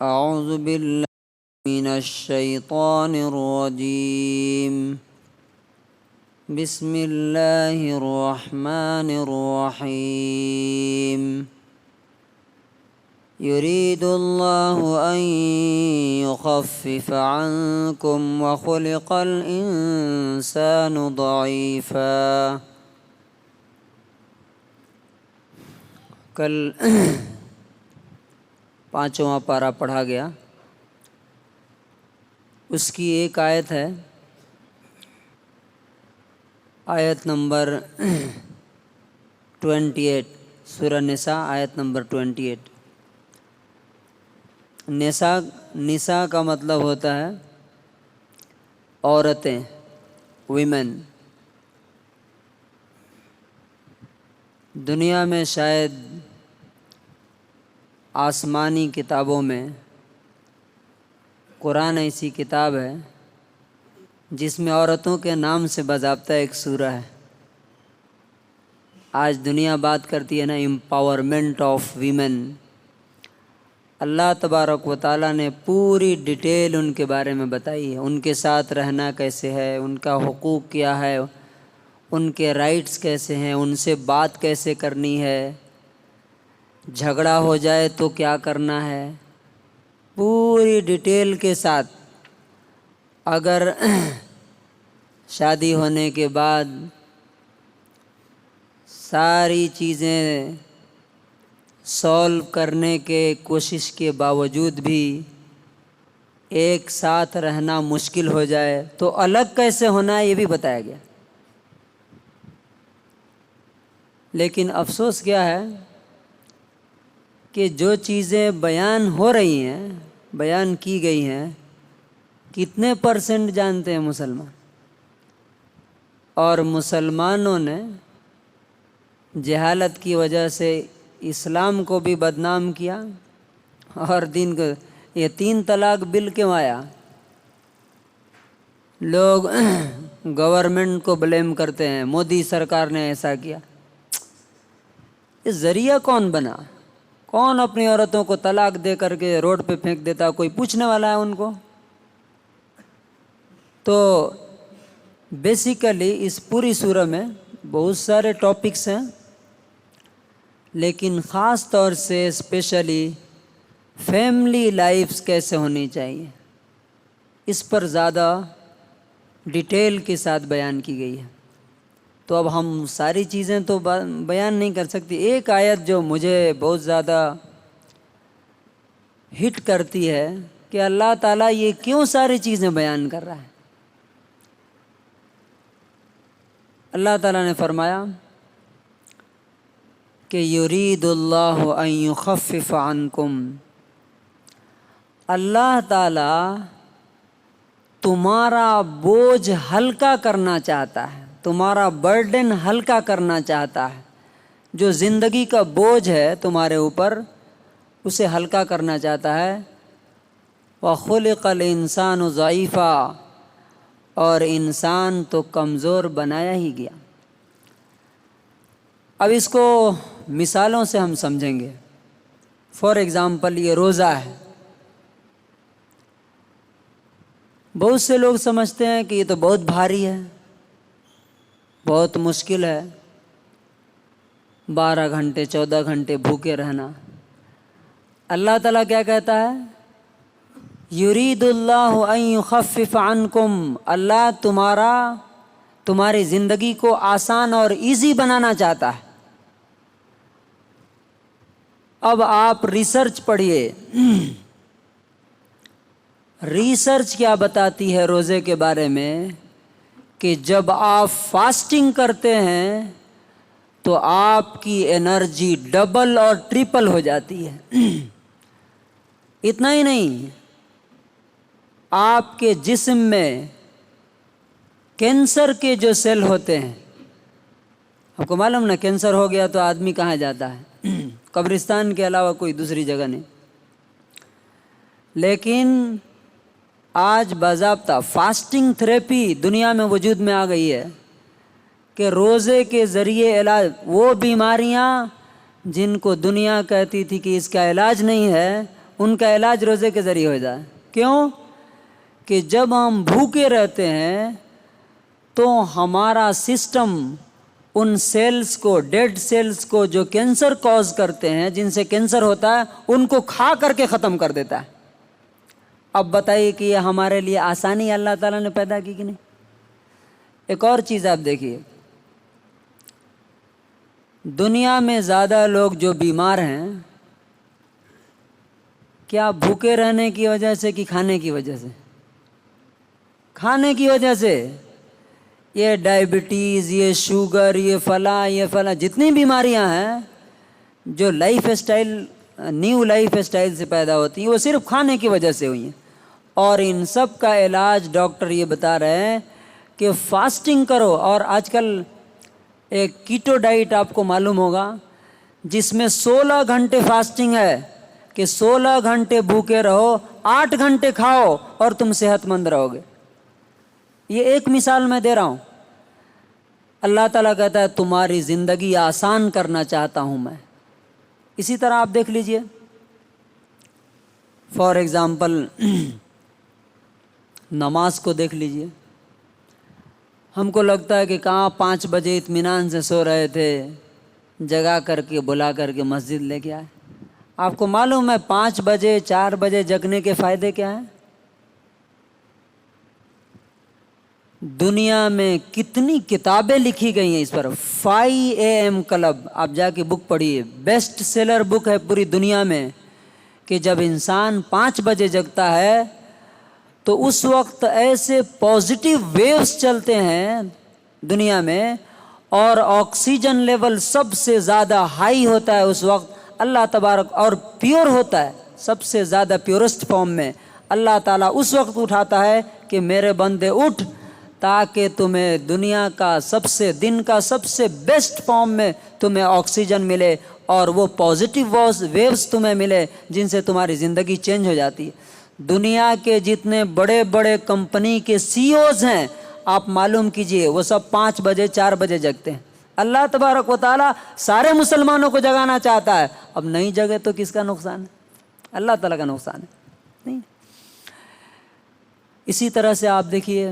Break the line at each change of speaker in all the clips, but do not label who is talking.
أعوذ بالله من الشيطان الرجيم. بسم الله الرحمن الرحيم. يريد الله أن يخفف عنكم وخلق الإنسان ضعيفا. کل پانچواں پارہ پڑھا گیا، اس کی ایک آیت ہے، آیت نمبر 28، سورہ نساء آیت نمبر 28۔ نساء کا مطلب ہوتا ہے عورتیں، ویمن۔ دنیا میں شاید آسمانی کتابوں میں قرآن ایسی کتاب ہے جس میں عورتوں کے نام سے باضابطہ ایک سورہ ہے۔ آج دنیا بات کرتی ہے نا امپاورمنٹ آف ویمن۔ اللہ تبارک و تعالیٰ نے پوری ڈیٹیل ان کے بارے میں بتائی ہے، ان کے ساتھ رہنا کیسے ہے، ان کا حقوق کیا ہے، ان کے رائٹس کیسے ہیں، ان سے بات کیسے کرنی ہے، جھگڑا ہو جائے تو کیا کرنا ہے، پوری ڈیٹیل کے ساتھ۔ اگر شادی ہونے کے بعد ساری چیزیں سولو کرنے کے کوشش کے باوجود بھی ایک ساتھ رہنا مشکل ہو جائے تو الگ کیسے ہونا ہے یہ بھی بتایا گیا۔ لیکن افسوس کیا ہے کہ جو چیزیں بیان ہو رہی ہیں، بیان کی گئی ہیں، کتنے % جانتے ہیں مسلمان؟ اور مسلمانوں نے جہالت کی وجہ سے اسلام کو بھی بدنام کیا اور دین کو۔ یہ 3 طلاق بل کیوں آیا؟ لوگ گورنمنٹ کو بلیم کرتے ہیں، مودی سرکار نے ایسا کیا۔ یہ ذریعہ کون بنا؟ کون اپنی عورتوں کو طلاق دے کر کے روڈ پہ پھینک دیتا؟ کوئی پوچھنے والا ہے ان کو؟ تو بیسیکلی اس پوری سورہ میں بہت سارے ٹاپکس ہیں، لیکن خاص طور سے اسپیشلی فیملی لائفز کیسے ہونی چاہیے، اس پر زیادہ ڈیٹیل کے ساتھ بیان کی گئی ہے۔ تو اب ہم ساری چیزیں تو بیان نہیں کر سکتی۔ ایک آیت جو مجھے بہت زیادہ ہٹ کرتی ہے کہ اللہ تعالیٰ یہ کیوں ساری چیزیں بیان کر رہا ہے۔ اللہ تعالیٰ نے فرمایا کہ یرید اللہ ان یخفف عنکم، اللہ تعالیٰ تمہارا بوجھ ہلکا کرنا چاہتا ہے، تمہارا برڈن ہلکا کرنا چاہتا ہے۔ جو زندگی کا بوجھ ہے تمہارے اوپر اسے ہلکا کرنا چاہتا ہے۔ وَخُلِقَ الْإِنسَانُ ضَعِيفًا، اور انسان تو کمزور بنایا ہی گیا۔ اب اس کو مثالوں سے ہم سمجھیں گے۔ فار ایگزامپل یہ روزہ ہے۔ بہت سے لوگ سمجھتے ہیں کہ یہ تو بہت بھاری ہے، بہت مشکل ہے، 12 گھنٹے 14 گھنٹے بھوکے رہنا۔ اللہ تعالیٰ کیا کہتا ہے؟ یرید اللہ ان یخفف عنکم، اللہ تمہاری زندگی کو آسان اور ایزی بنانا چاہتا ہے۔ اب آپ ریسرچ پڑھیے، ریسرچ کیا بتاتی ہے روزے کے بارے میں کہ جب آپ فاسٹنگ کرتے ہیں تو آپ کی انرجی ڈبل اور ٹرپل ہو جاتی ہے۔ اتنا ہی نہیں، آپ کے جسم میں کینسر کے جو سیل ہوتے ہیں، آپ کو معلوم نا کینسر ہو گیا تو آدمی کہاں جاتا ہے؟ قبرستان کے علاوہ کوئی دوسری جگہ نہیں۔ لیکن آج باضابطہ فاسٹنگ تھراپی دنیا میں وجود میں آ گئی ہے کہ روزے کے ذریعے علاج، وہ بیماریاں جن کو دنیا کہتی تھی کہ اس کا علاج نہیں ہے، ان کا علاج روزے کے ذریعے ہو جائے. کیوں؟ کہ جب ہم بھوکے رہتے ہیں تو ہمارا سسٹم ان سیلز کو، ڈیڈ سیلز کو جو کینسر کوز کرتے ہیں، جن سے کینسر ہوتا ہے، ان کو کھا کر کے ختم کر دیتا ہے. اب بتائیے کہ یہ ہمارے لیے آسانی اللہ تعالیٰ نے پیدا کی کہ نہیں؟ ایک اور چیز آپ دیکھیے، دنیا میں زیادہ لوگ جو بیمار ہیں، کیا بھوکے رہنے کی وجہ سے کہ کھانے کی وجہ سے؟ کھانے کی وجہ سے. یہ ڈائبٹیز، یہ شوگر، یہ فلاں جتنی بیماریاں ہیں جو life style, new life style سے پیدا ہوتی ہیں، وہ صرف کھانے کی وجہ سے ہوئی ہیں. اور ان سب کا علاج ڈاکٹر یہ بتا رہے ہیں کہ فاسٹنگ کرو. اور آج کل ایک کیٹو ڈائٹ آپ کو معلوم ہوگا، جس میں 16 گھنٹے فاسٹنگ ہے، کہ 16 گھنٹے بھوکے رہو، 8 گھنٹے کھاؤ اور تم صحت مند رہو گے. یہ ایک مثال میں دے رہا ہوں. اللہ تعالیٰ کہتا ہے تمہاری زندگی آسان کرنا چاہتا ہوں میں. اسی طرح آپ دیکھ لیجئے، فار ایگزامپل نماز کو دیکھ لیجئے. ہم کو لگتا ہے کہ کہاں 5 بجے اطمینان سے سو رہے تھے، جگا کر کے بلا کر کے مسجد لے کے آئے. آپ کو معلوم ہے 5 بجے 4 بجے جگنے کے فائدے کیا ہیں؟ دنیا میں کتنی کتابیں لکھی گئی ہیں اس پر. 5 AM کلب، آپ جا کے بک پڑھیے، بیسٹ سیلر بک ہے پوری دنیا میں، کہ جب انسان 5 بجے جگتا ہے تو اس وقت ایسے پازیٹیو ویوز چلتے ہیں دنیا میں، اور آکسیجن لیول سب سے زیادہ ہائی ہوتا ہے اس وقت. اللہ تبارک، اور پیور ہوتا ہے سب سے زیادہ پیورسٹ فارم میں. اللہ تعالیٰ اس وقت اٹھاتا ہے کہ میرے بندے اٹھ، تاکہ تمہیں دنیا کا دن کا سب سے بیسٹ فارم میں تمہیں آکسیجن ملے، اور وہ پازیٹیو ویوز تمہیں ملے جن سے تمہاری زندگی چینج ہو جاتی ہے. دنیا کے جتنے بڑے بڑے کمپنی کے CEOs ہیں، آپ معلوم کیجئے وہ سب 5 بجے 4 بجے جگتے ہیں. اللہ تبارک و تعالیٰ سارے مسلمانوں کو جگانا چاہتا ہے. اب نہیں جگے تو کس کا نقصان ہے؟ اللہ تعالیٰ کا نقصان ہے نہیں. اسی طرح سے آپ دیکھیے،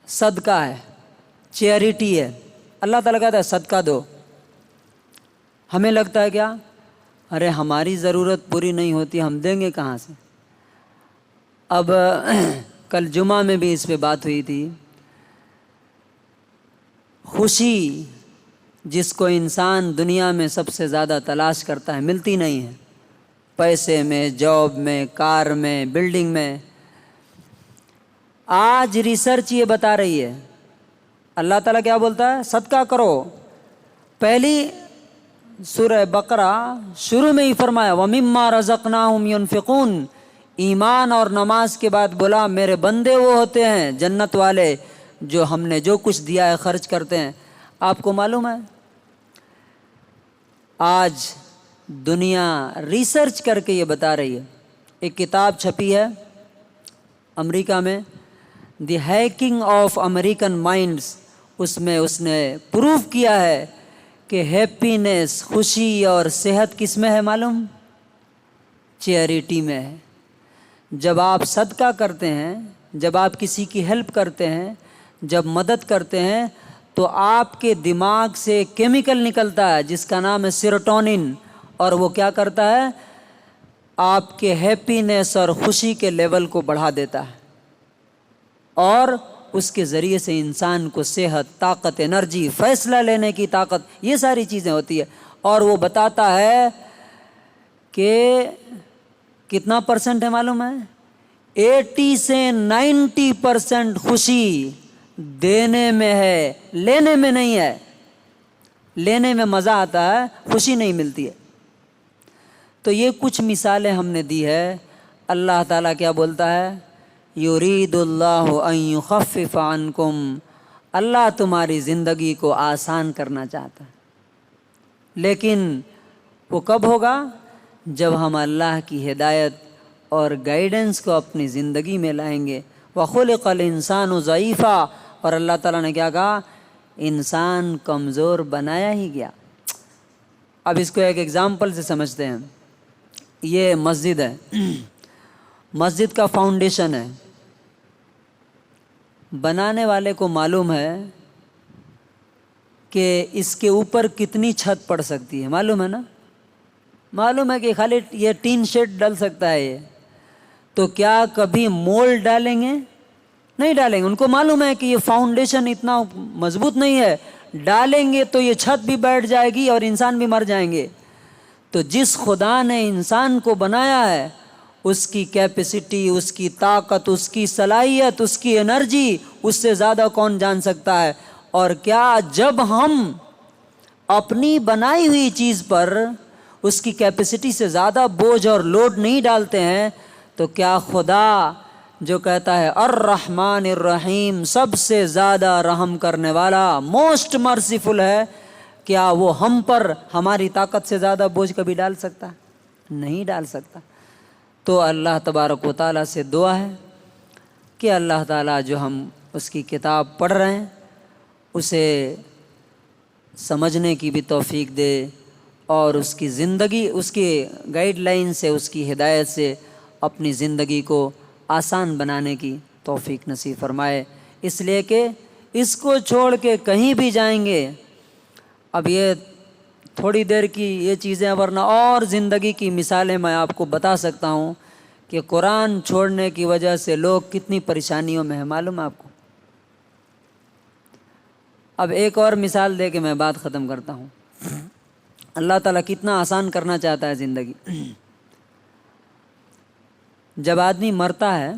صدقہ ہے، چیریٹی ہے. اللہ تعالیٰ کہتا ہے صدقہ دو. ہمیں لگتا ہے کیا؟ ارے ہماری ضرورت پوری نہیں ہوتی، ہم دیں گے کہاں سے؟ اب کل جمعہ میں بھی اس پہ بات ہوئی تھی. خوشی جس کو انسان دنیا میں سب سے زیادہ تلاش کرتا ہے، ملتی نہیں ہے. پیسے میں، جاب میں، کار میں، بلڈنگ میں. آج ریسرچ یہ بتا رہی ہے، اللہ تعالیٰ کیا بولتا ہے؟ صدقہ کرو. پہلی سورہ بقرہ شروع میں ہی فرمایا وَمِمَّا رَزَقْنَاهُمْ يُنْفِقُونَ. ایمان اور نماز کے بعد بولا میرے بندے وہ ہوتے ہیں جنت والے جو ہم نے جو کچھ دیا ہے خرچ کرتے ہیں. آپ کو معلوم ہے آج دنیا ریسرچ کر کے یہ بتا رہی ہے، ایک کتاب چھپی ہے امریکہ میں، دی ہیکنگ آف امریکن مائنڈس. اس میں اس نے پروف کیا ہے کہ ہیپینس، خوشی اور صحت کس میں ہے معلوم؟ چیریٹی میں ہے. جب آپ صدقہ کرتے ہیں، جب آپ کسی کی ہیلپ کرتے ہیں، جب مدد کرتے ہیں، تو آپ کے دماغ سے کیمیکل نکلتا ہے جس کا نام ہے سیروٹونن، اور وہ کیا کرتا ہے؟ آپ کے ہیپینس اور خوشی کے لیول کو بڑھا دیتا ہے، اور اس کے ذریعے سے انسان کو صحت، طاقت، انرجی، فیصلہ لینے کی طاقت، یہ ساری چیزیں ہوتی ہے. اور وہ بتاتا ہے کہ کتنا پرسنٹ ہے معلوم ہے؟ 80 سے 90% خوشی دینے میں ہے، لینے میں نہیں ہے. لینے میں مزہ آتا ہے، خوشی نہیں ملتی ہے. تو یہ کچھ مثالیں ہم نے دی ہے. اللہ تعالیٰ کیا بولتا ہے؟ یرید اللہ ان یخفف عنکم. اللہ تمہاری زندگی کو آسان کرنا چاہتا ہے، لیکن وہ کب ہوگا؟ جب ہم اللہ کی ہدایت اور گائیڈنس کو اپنی زندگی میں لائیں گے. وَخُلِقَ الْإِنسَانُ ضَعِيفًا. اور اللہ تعالیٰ نے کیا کہا؟ انسان کمزور بنایا ہی گیا. اب اس کو ایک ایگزامپل سے سمجھتے ہیں. یہ مسجد ہے، مسجد کا فاؤنڈیشن ہے. بنانے والے کو معلوم ہے کہ اس کے اوپر کتنی چھت پڑ سکتی ہے، معلوم ہے نا؟ معلوم ہے کہ خالی یہ ٹین شیڈ ڈل سکتا ہے. یہ تو کیا کبھی مول ڈالیں گے؟ نہیں ڈالیں گے. ان کو معلوم ہے کہ یہ فاؤنڈیشن اتنا مضبوط نہیں ہے، ڈالیں گے تو یہ چھت بھی بیٹھ جائے گی اور انسان بھی مر جائیں گے. تو جس خدا نے انسان کو بنایا ہے اس کی کیپیسٹی، اس کی طاقت، اس کی صلاحیت، اس کی انرجی اس سے زیادہ کون جان سکتا ہے؟ اور کیا جب ہم اپنی بنائی ہوئی چیز پر اس کی کیپیسٹی سے زیادہ بوجھ اور لوڈ نہیں ڈالتے ہیں تو کیا خدا جو کہتا ہے الرحمن الرحیم، سب سے زیادہ رحم کرنے والا، موسٹ مرسیفل ہے، کیا وہ ہم پر ہماری طاقت سے زیادہ بوجھ کبھی ڈال سکتا ہے؟ نہیں ڈال سکتا. تو اللہ تبارک و تعالیٰ سے دعا ہے کہ اللہ تعالیٰ جو ہم اس کی کتاب پڑھ رہے ہیں اسے سمجھنے کی بھی توفیق دے، اور اس کی زندگی، اس کی گائیڈ لائن سے، اس کی ہدایت سے اپنی زندگی کو آسان بنانے کی توفیق نصیب فرمائے. اس لیے کہ اس کو چھوڑ کے کہیں بھی جائیں گے، اب یہ تھوڑی دیر کی یہ چیزیں، ورنہ اور زندگی کی مثالیں میں آپ کو بتا سکتا ہوں کہ قرآن چھوڑنے کی وجہ سے لوگ کتنی پریشانیوں میں ہیں، معلوم ہے آپ کو. اب ایک اور مثال دے کے میں بات ختم کرتا ہوں. اللہ تعالیٰ کتنا آسان کرنا چاہتا ہے زندگی. جب آدمی مرتا ہے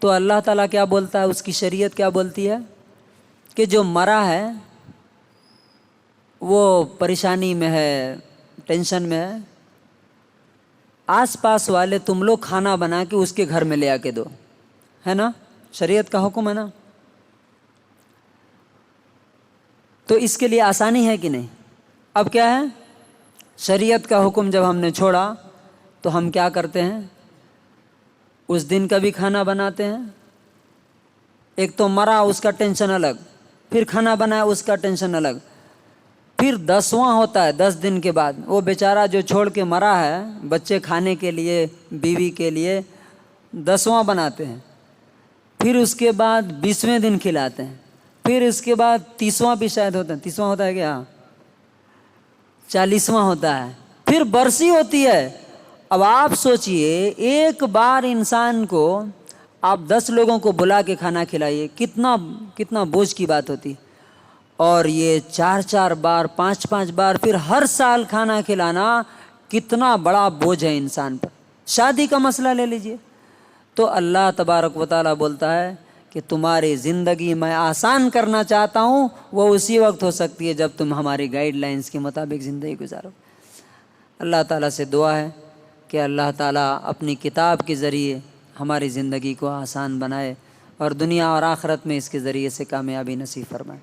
تو اللہ تعالیٰ کیا بولتا ہے، اس کی شریعت کیا بولتی ہے کہ جو مرا ہے وہ پریشانی میں ہے، ٹینشن میں ہے، آس پاس والے تم لوگ کھانا بنا کے اس کے گھر میں لے آ کے دو، ہے نا؟ شریعت کا حکم ہے نا؟ تو اس کے لیے آسانی ہے کہ نہیں؟ اب کیا ہے، شریعت کا حکم جب ہم نے چھوڑا تو ہم کیا کرتے ہیں، اس دن کا بھی کھانا بناتے ہیں. ایک تو مرا اس کا ٹینشن الگ، پھر کھانا بنایا اس کا ٹینشن الگ، پھر 10واں ہوتا ہے 10 دن کے بعد، وہ بیچارہ جو چھوڑ کے مرا ہے بچے کھانے کے لیے، بیوی کے لیے 10واں بناتے ہیں، پھر اس کے بعد 20ویں دن کھلاتے ہیں، پھر اس کے بعد 30واں بھی شاید ہوتا ہے، 30واں ہوتا ہے کیا، 40واں ہوتا ہے، پھر برسی ہوتی ہے. اب آپ سوچئے ایک بار انسان کو آپ 10 لوگوں کو بلا کے کھانا کھلائیے، کتنا بوجھ کی بات ہوتی. اور یہ 4 بار 5 بار پھر ہر سال کھانا کھلانا کتنا بڑا بوجھ ہے انسان پر. شادی کا مسئلہ لے لیجئے، تو اللہ تبارک و تعالیٰ بولتا ہے کہ تمہاری زندگی میں آسان کرنا چاہتا ہوں، وہ اسی وقت ہو سکتی ہے جب تم ہماری گائیڈ لائنز کے مطابق زندگی گزارو. اللہ تعالیٰ سے دعا ہے کہ اللہ تعالیٰ اپنی کتاب کے ذریعے ہماری زندگی کو آسان بنائے اور دنیا اور آخرت میں اس کے ذریعے سے کامیابی نصیب فرمائے.